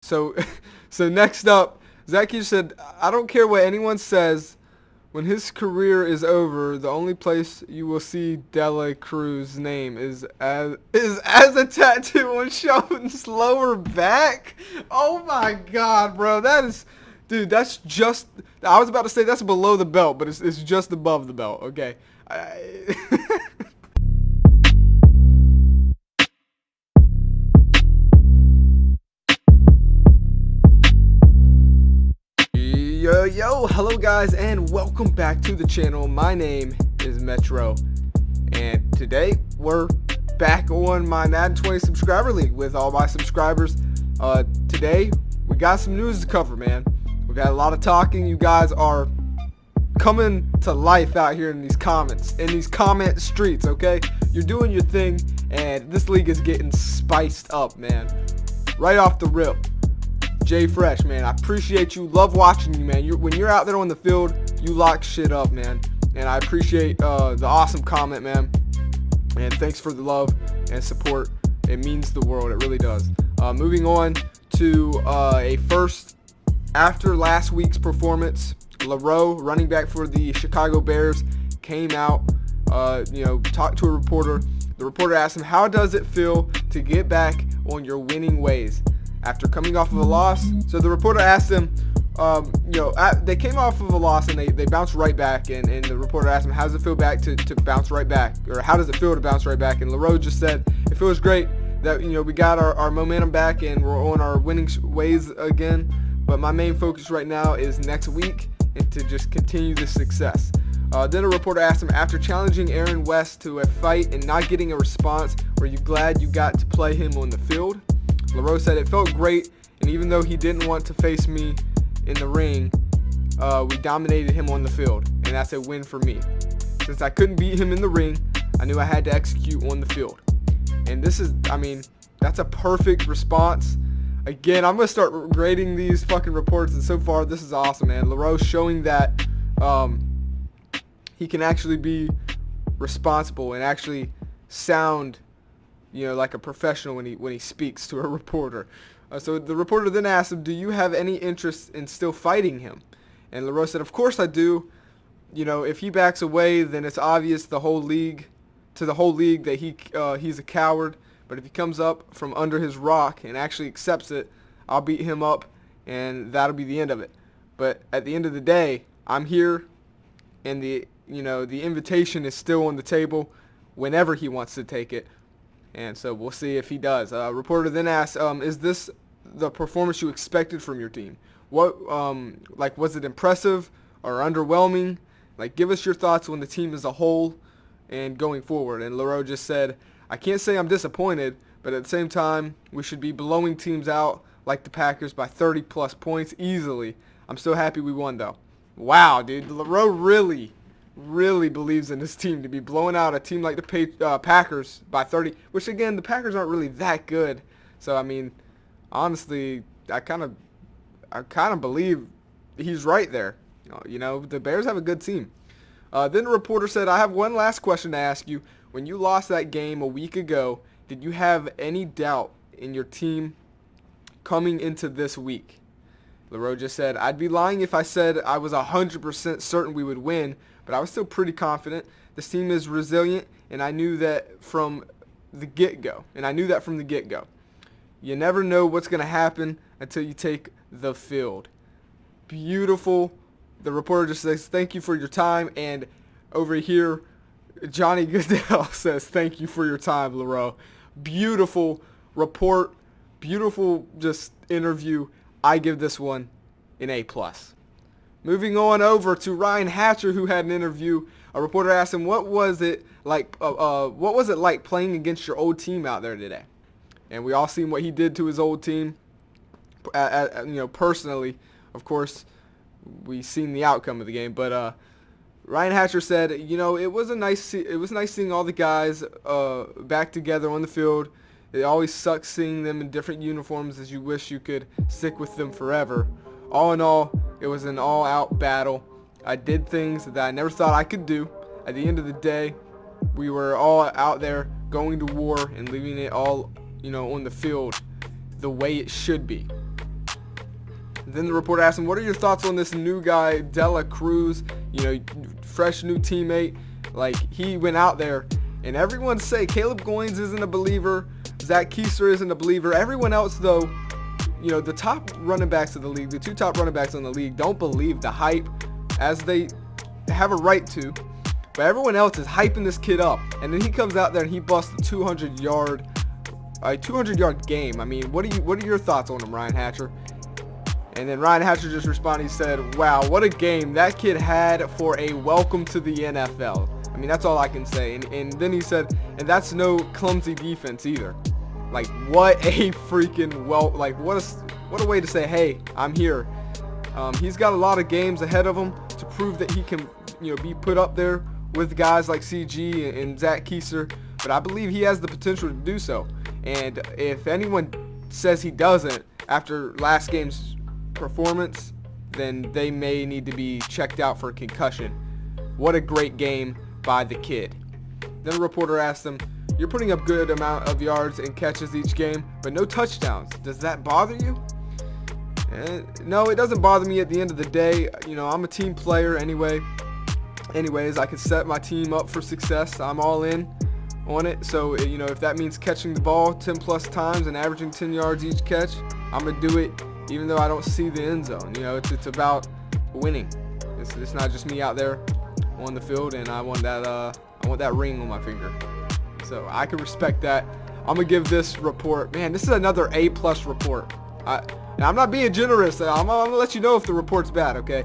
So, so next up, Zacchaeus said, I don't care what anyone says. When his career is over, the only place you will see Dela Cruz's name is as a tattoo on Sheldon's lower back. Oh my God, bro, that is, dude, that's just. I was about to say that's below the belt, but it's just above the belt. Okay. Yo, hello guys, and welcome back to the channel. My name is Metro, and today we're back on my Madden 20 subscriber league with all my subscribers. Today we got some news to cover, man. We've had a lot of talking. You guys are coming to life out here in these comments, in these comment streets, okay? You're doing your thing, and this league is getting spiced up, man. Right off the rip. Jay Fresh, man, I appreciate you. Love watching you, man. When you're out there on the field, you lock shit up, man. And I appreciate the awesome comment, man. And thanks for the love and support. It means the world. It really does. Moving on to a first after last week's performance. LaRoe, running back for the Chicago Bears, came out, talked to a reporter. The reporter asked him, how does it feel to get back on your winning ways after coming off of a loss? So the reporter asked him, they came off of a loss and they bounced right back, and the reporter asked him, how does it feel back to bounce right back, or how does it feel to bounce right back? And LaRoe just said, it feels great that, we got our momentum back and we're on our winning ways again, but my main focus right now is next week and to just continue this success. Then a reporter asked him, after challenging Aaron West to a fight and not getting a response, were you glad you got to play him on the field? LaRoe said, it felt great, and even though he didn't want to face me in the ring, we dominated him on the field, and that's a win for me. Since I couldn't beat him in the ring, I knew I had to execute on the field. And this is, that's a perfect response. Again, I'm going to start grading these fucking reports, and so far, this is awesome, man. LaRoe showing that he can actually be responsible and actually sound like a professional when he speaks to a reporter. So the reporter then asked him, do you have any interest in still fighting him? And LaRoe said, of course I do. If he backs away, then it's obvious to the whole league that he's a coward. But if he comes up from under his rock and actually accepts it, I'll beat him up, and that'll be the end of it. But at the end of the day, I'm here, and the invitation is still on the table whenever he wants to take it. And so we'll see if he does. Reporter then asked, is this the performance you expected from your team? What, was it impressive or underwhelming? Give us your thoughts on the team as a whole and going forward. And LaRoe just said, I can't say I'm disappointed, but at the same time, we should be blowing teams out like the Packers by 30-plus points easily. I'm still happy we won, though. Wow, dude. LaRoe really believes in this team to be blowing out a team like the Packers by 30, which again, the Packers aren't really that good. So honestly, I kind of believe he's right there. The Bears have a good team. Then the reporter said, I have one last question to ask you. When you lost that game a week ago, did you have any doubt in your team coming into this week? LaRoe just said, I'd be lying if I said I was 100% certain we would win, but I was still pretty confident. This team is resilient, and I knew that from the get-go. You never know what's going to happen until you take the field. Beautiful. The reporter just says, thank you for your time. And over here, Johnny Goodell says, thank you for your time, LaRoe. Beautiful report. Beautiful just interview. I give this one an A+. Moving on over to Ryan Hatcher, who had an interview. A reporter asked him, what was it like playing against your old team out there today? And we all seen what he did to his old team. Personally, of course, we seen the outcome of the game. But Ryan Hatcher said, it was nice seeing all the guys back together on the field. It always sucks seeing them in different uniforms, as you wish you could stick with them forever. All in all, it was an all-out battle. I did things that I never thought I could do. At the end of the day, we were all out there going to war and leaving it all, on the field the way it should be. Then the reporter asked him, what are your thoughts on this new guy, Dela Cruz, fresh new teammate? Like, he went out there, and everyone say Caleb Goins isn't a believer, Zach Keiser isn't a believer. Everyone else, though, the top running backs of the league, the two top running backs in the league, don't believe the hype, as they have a right to. But everyone else is hyping this kid up, and then he comes out there and he busts a 200-yard game. I mean, what are your thoughts on him, Ryan Hatcher? And then Ryan Hatcher just responded. He said, wow, what a game that kid had for a welcome to the NFL. I mean, that's all I can say. And then he said, and that's no clumsy defense either. Like, what a freaking what a way to say, hey, I'm here. He's got a lot of games ahead of him to prove that he can, be put up there with guys like CG and Zach Keiser. But I believe he has the potential to do so. And if anyone says he doesn't after last game's performance, then they may need to be checked out for a concussion. What a great game by the kid. Then a reporter asked him, you're putting up good amount of yards and catches each game, but no touchdowns. Does that bother you? No, it doesn't bother me at the end of the day. I'm a team player anyway. Anyways, I can set my team up for success. I'm all in on it. So, if that means catching the ball 10 plus times and averaging 10 yards each catch, I'm going to do it even though I don't see the end zone. It's about winning. It's not just me out there on the field, and I want that ring on my finger. So I can respect that. I'm going to give this report, man, this is another A+ report. Now I'm not being generous. I'm going to let you know if the report's bad, okay?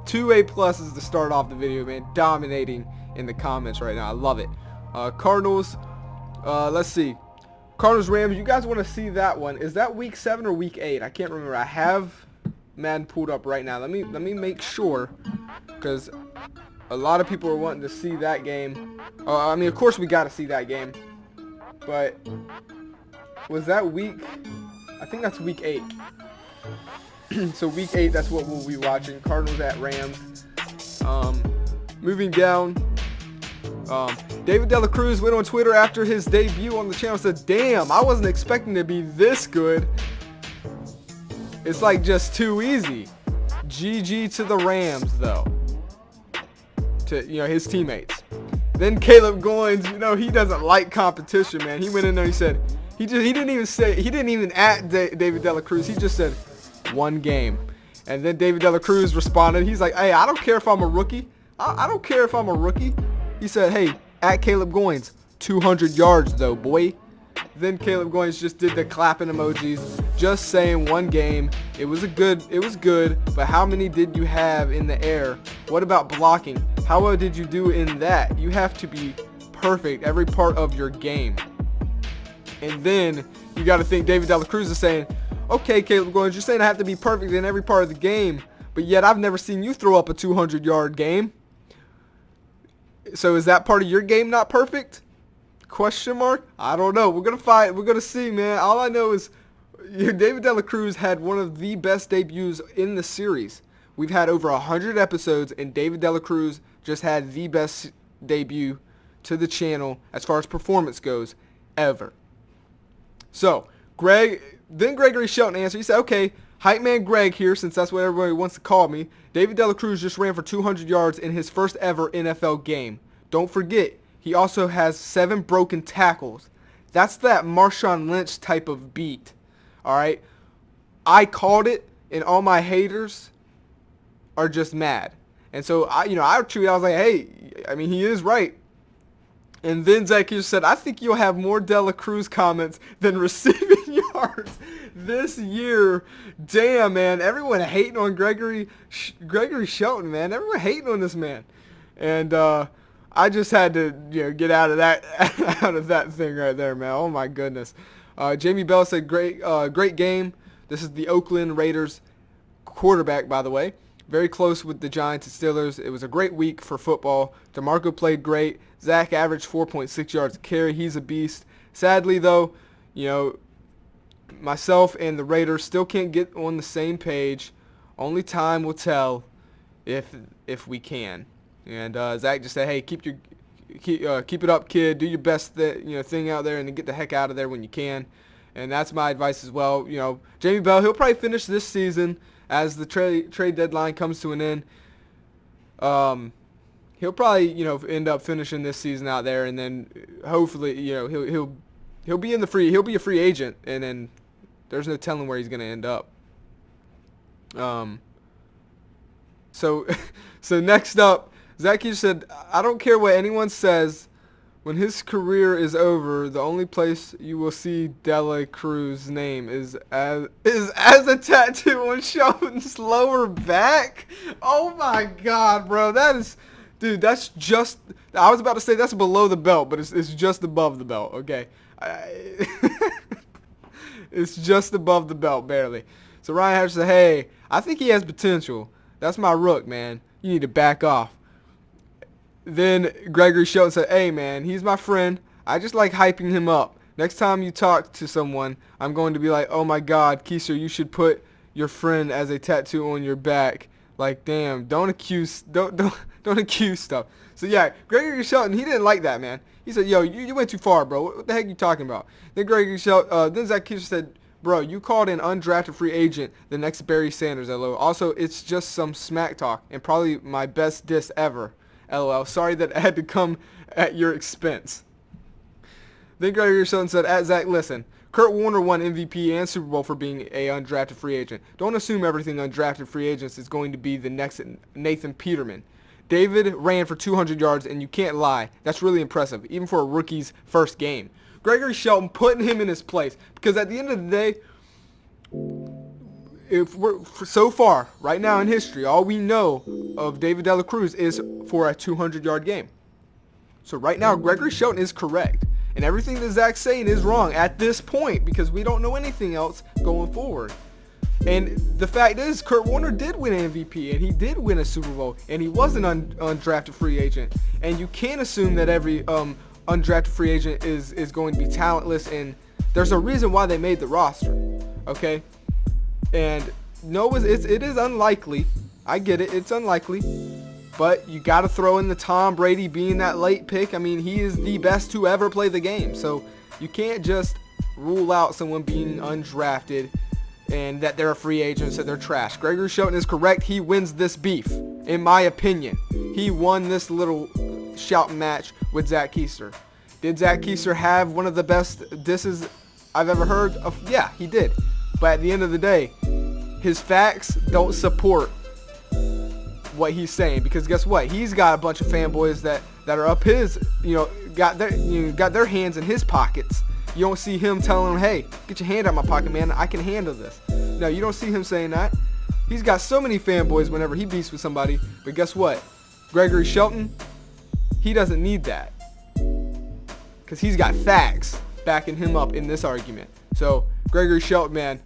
2 A+ to start off the video, man. Dominating in the comments right now. I love it. Cardinals, let's see. Cardinals Rams, you guys want to see that one? Is that week 7 or week 8? I can't remember. I have Madden pulled up right now. Let me make sure, because a lot of people are wanting to see that game. I mean, of course we got to see that game. But was that week? I think that's week 8. So week 8, that's what we'll be watching. Cardinals at Rams. Moving down. David Dela Cruz went on Twitter after his debut on the channel and said, damn, I wasn't expecting to be this good. It's like just too easy. GG to the Rams, though. To, his teammates. Then Caleb Goins, he doesn't like competition, man. He went in there, he said, he didn't even at David Dela Cruz. He just said, one game. And then David Dela Cruz responded. He's like, hey, I don't care if I'm a rookie. I don't care if I'm a rookie. He said, hey, at Caleb Goins, 200 yards though, boy. Then Caleb Goins just did the clapping emojis, just saying one game. It was good, but how many did you have in the air? What about blocking? How well did you do in that? You have to be perfect every part of your game. And then you got to think David Dela Cruz is saying, okay, Caleb Goins, you're saying I have to be perfect in every part of the game, but yet I've never seen you throw up a 200-yard game. So is that part of your game not perfect? Question mark? I don't know. We're going to find. We're going to see, man. All I know is David Dela Cruz had one of the best debuts in the series. We've had over 100 episodes, and David Dela Cruz just had the best debut to the channel as far as performance goes ever. So, Gregory Shelton answered. He said, okay, Hype Man Greg here, since that's what everybody wants to call me. David Dela Cruz just ran for 200 yards in his first ever NFL game. Don't forget, he also has 7 broken tackles. That's that Marshawn Lynch type of beat. All right? I called it, and all my haters are just mad. And so, I was like, hey, I mean, he is right. And then Zach Keiser said, I think you'll have more Dela Cruz comments than receiving yards this year. Damn, man. Everyone hating on Gregory Shelton, man. Everyone hating on this man. And I just had to get out of that thing right there, man. Oh, my goodness. Jamie Bell said, great game. This is the Oakland Raiders quarterback, by the way. Very close with the Giants and Steelers. It was a great week for football. DeMarco played great. Zach averaged 4.6 yards a carry. He's a beast. Sadly, though, myself and the Raiders still can't get on the same page. Only time will tell if we can. And Zach just said, hey, keep it up, kid. Do your best thing out there and then get the heck out of there when you can. And that's my advice as well. Jamie Bell, he'll probably finish this season as the trade deadline comes to an end, he'll probably, end up finishing this season out there, and then hopefully, he'll be a free agent, and then there's no telling where he's going to end up. So next up, Zach Hughes said, I don't care what anyone says. When his career is over, the only place you will see Dela Cruz's name is as a tattoo on Shelton's lower back. Oh my God, bro, dude, that's just. I was about to say that's below the belt, but it's just above the belt. Okay, it's just above the belt, barely. So Ryan Hatcher said, hey, I think he has potential. That's my rook, man. You need to back off. Then Gregory Shelton said, hey, man, he's my friend. I just like hyping him up. Next time you talk to someone, I'm going to be like, oh, my God, Keister, you should put your friend as a tattoo on your back. Like, damn, don't accuse stuff. So, yeah, Gregory Shelton, he didn't like that, man. He said, yo, you went too far, bro. What the heck are you talking about? Then then Zach Keister said, bro, you called an undrafted free agent the next Barry Sanders, LO. Also, it's just some smack talk and probably my best diss ever. LOL. Sorry that I had to come at your expense. Then Gregory Shelton said, at Zach, listen, Kurt Warner won MVP and Super Bowl for being a undrafted free agent. Don't assume everything undrafted free agents is going to be the next Nathan Peterman. David ran for 200 yards, and you can't lie. That's really impressive, even for a rookie's first game. Gregory Shelton putting him in his place, because at the end of the day, if we're so far right now in history, all we know of David Dela Cruz is for a 200-yard game. So right now, Gregory Shelton is correct, and everything that Zach's saying is wrong at this point because we don't know anything else going forward. And the fact is, Kurt Warner did win an MVP, and he did win a Super Bowl, and he was an undrafted free agent. And you can't assume that every undrafted free agent is going to be talentless, and there's a reason why they made the roster, okay? And no, it is unlikely. I get it. It's unlikely. But you got to throw in the Tom Brady being that late pick. I mean, he is the best to ever play the game. So you can't just rule out someone being undrafted and that they're a free agent, so they're trash. Gregory Shelton is correct. He wins this beef, in my opinion. He won this little shout match with Zach Keister. Did Zach Keister have one of the best disses I've ever heard of? Yeah, he did. But at the end of the day, his facts don't support what he's saying, because guess what? He's got a bunch of fanboys that are up his, got their hands in his pockets. You don't see him telling them, hey, get your hand out of my pocket, man. I can handle this. No, you don't see him saying that. He's got so many fanboys whenever he beefs with somebody. But guess what? Gregory Shelton, he doesn't need that, because he's got facts backing him up in this argument. So Gregory Shelton, man,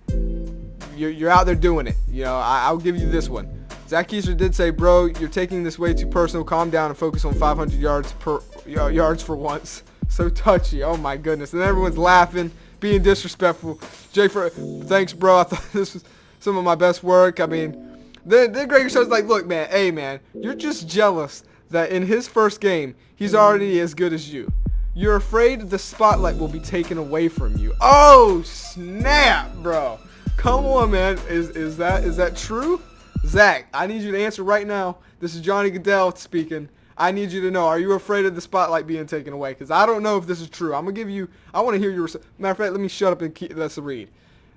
you're out there doing it. I'll give you this one. Zach Keister did say, bro, you're taking this way too personal. Calm down and focus on 500 yards for once. So touchy. Oh my goodness. And everyone's laughing, being disrespectful. Jake, thanks, bro. I thought this was some of my best work. I mean, then Gregory Shelton's like, look, man, hey, man, you're just jealous that in his first game, he's already as good as you. You're afraid the spotlight will be taken away from you. Oh, snap, bro. Come on, man. Is that true? Zach, I need you to answer right now. This is Johnny Goodell speaking. I need you to know, are you afraid of the spotlight being taken away? Because I don't know if this is true. I want to hear your, matter of fact, let me shut up and let's read.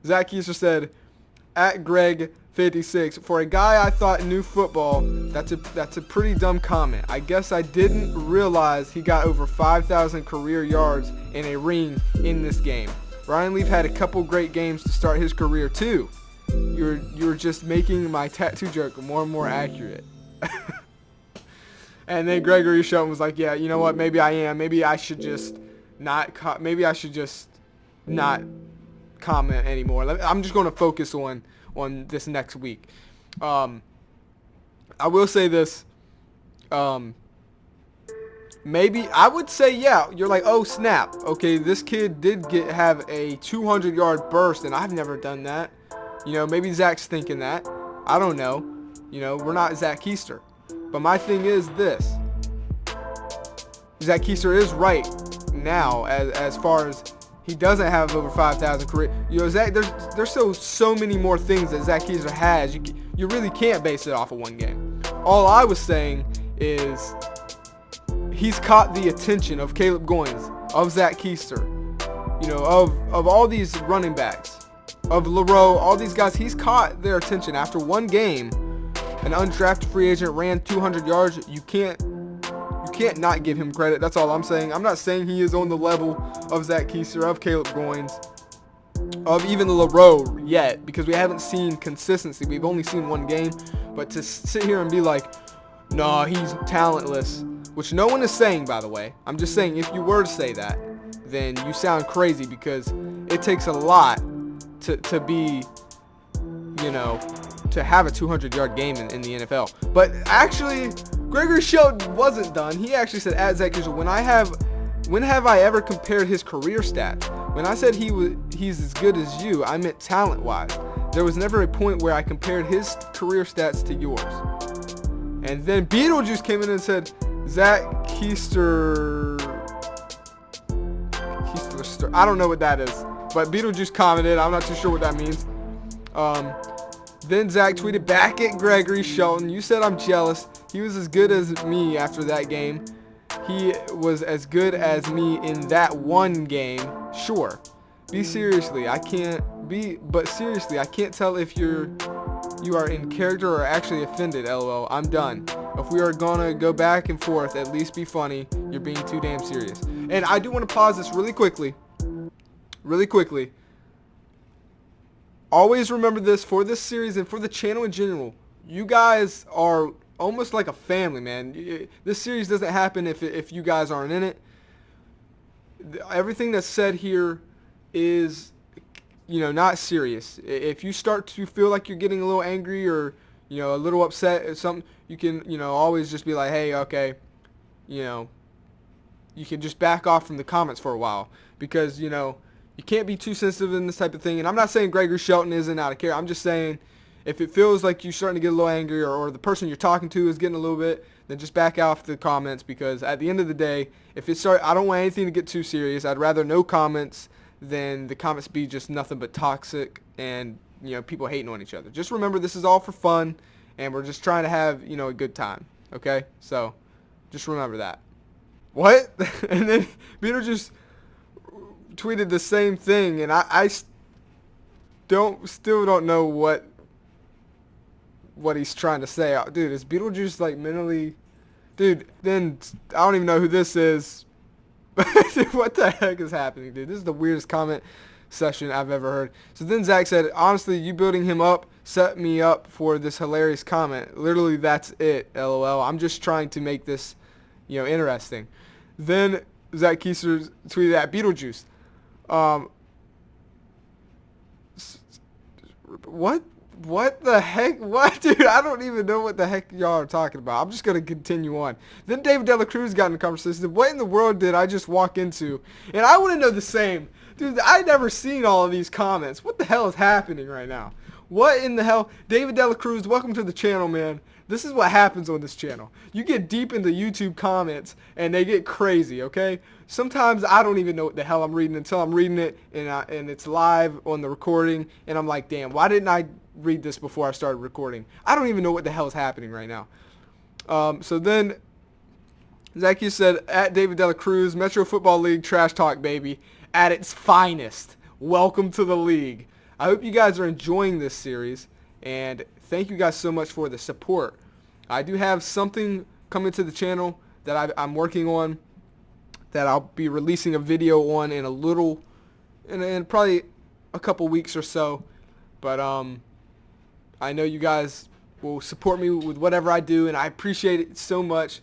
Zach Keister said, at Greg56, for a guy I thought knew football, that's a pretty dumb comment. I guess I didn't realize he got over 5,000 career yards in a ring in this game. Ryan Leaf had a couple great games to start his career too. You're just making my tattoo joke more and more accurate. And then Gregory Shelton was like, yeah, you know what? Maybe I am. Maybe I should just not comment anymore. I'm just going to focus on this next week. I will say this. Maybe I would say, yeah, you're like, oh snap, okay, this kid did have a 200-yard burst, and I've never done that. Maybe Zach's thinking that. I don't know. We're not Zach Keister. But my thing is this. Zach Keister is right now as far as He doesn't have over 5,000 career. Zach, there's so many more things that Zach Keister has. You really can't base it off of one game. All I was saying is he's caught the attention of Caleb Goins, of Zach Keister, of all these running backs, of LaRoe, all these guys. He's caught their attention after one game. An undrafted free agent ran 200 yards. You can't not give him credit. That's all I'm saying. I'm not saying he is on the level of Zach Keister, of Caleb Goins, of even LaRoe yet, because we haven't seen consistency. We've only seen one game. But to sit here and be like, no, he's talentless, which no one is saying, by the way. I'm just saying, if you were to say that, then you sound crazy, because it takes a lot to be, to have a 200-yard game in the NFL. But actually, Gregory Shelton wasn't done. He actually said, at Zach Keister, when have I ever compared his career stats? When I said he's as good as you, I meant talent-wise. There was never a point where I compared his career stats to yours. And then Beetlejuice came in and said, Zach Keister, I don't know what that is, but Beetlejuice commented. I'm not too sure what that means. Then Zach tweeted back at Gregory Shelton, you said I'm jealous. He was as good as me after that game. He was as good as me in that one game. Sure. Seriously, I can't tell if you are in character or actually offended, LOL. I'm done. If we are gonna go back and forth, at least be funny. You're being too damn serious. And I do want to pause this really quickly. Always remember this for this series and for the channel in general. You guys are almost like a family, man. This series doesn't happen if you guys aren't in it. Everything that's said here is, not serious. If you start to feel like you're getting a little angry or, a little upset or something, you can, always just be like, hey, okay, you can just back off from the comments for a while, because, you can't be too sensitive in this type of thing. And I'm not saying Gregory Shelton isn't out of care. I'm just saying if it feels like you're starting to get a little angry, or the person you're talking to is getting a little bit, then just back off the comments, because at the end of the day, I don't want anything to get too serious. I'd rather no comments than the comments be just nothing but toxic and, people hating on each other. Just remember, this is all for fun, and we're just trying to have, a good time. Okay? So just remember that. What? And then Peter just tweeted the same thing, and I still don't know what he's trying to say. Dude, is Beetlejuice like mentally? Dude, then I don't even know who this is. Dude, what the heck is happening, dude? This is the weirdest comment session I've ever heard. So then Zach said, honestly, you building him up set me up for this hilarious comment. Literally, that's it, LOL. I'm just trying to make this, interesting. Then Zach Keister tweeted at Beetlejuice. What the heck? What, dude? I don't even know what the heck y'all are talking about. I'm just going to continue on. Then David Dela Cruz got in the conversation. Said, what in the world did I just walk into? And I want to know the same. Dude, I've never seen all of these comments. What the hell is happening right now? What in the hell? David Dela Cruz, welcome to the channel, man. This is what happens on this channel. You get deep into YouTube comments, and they get crazy, okay? Sometimes I don't even know what the hell I'm reading until I'm reading it, and it's live on the recording, and I'm like, damn, why didn't I read this before I started recording? I don't even know what the hell is happening right now. So then Zacchaeus said, at David Dela Cruz, Metro Football League trash talk, baby, at its finest. Welcome to the league. I hope you guys are enjoying this series, and thank you guys so much for the support. I do have something coming to the channel that I'm working on, that I'll be releasing a video on in probably a couple weeks or so. But I know you guys will support me with whatever I do, and I appreciate it so much.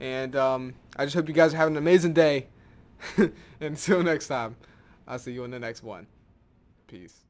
And I just hope you guys are having an amazing day. And until next time, I'll see you in the next one. Peace.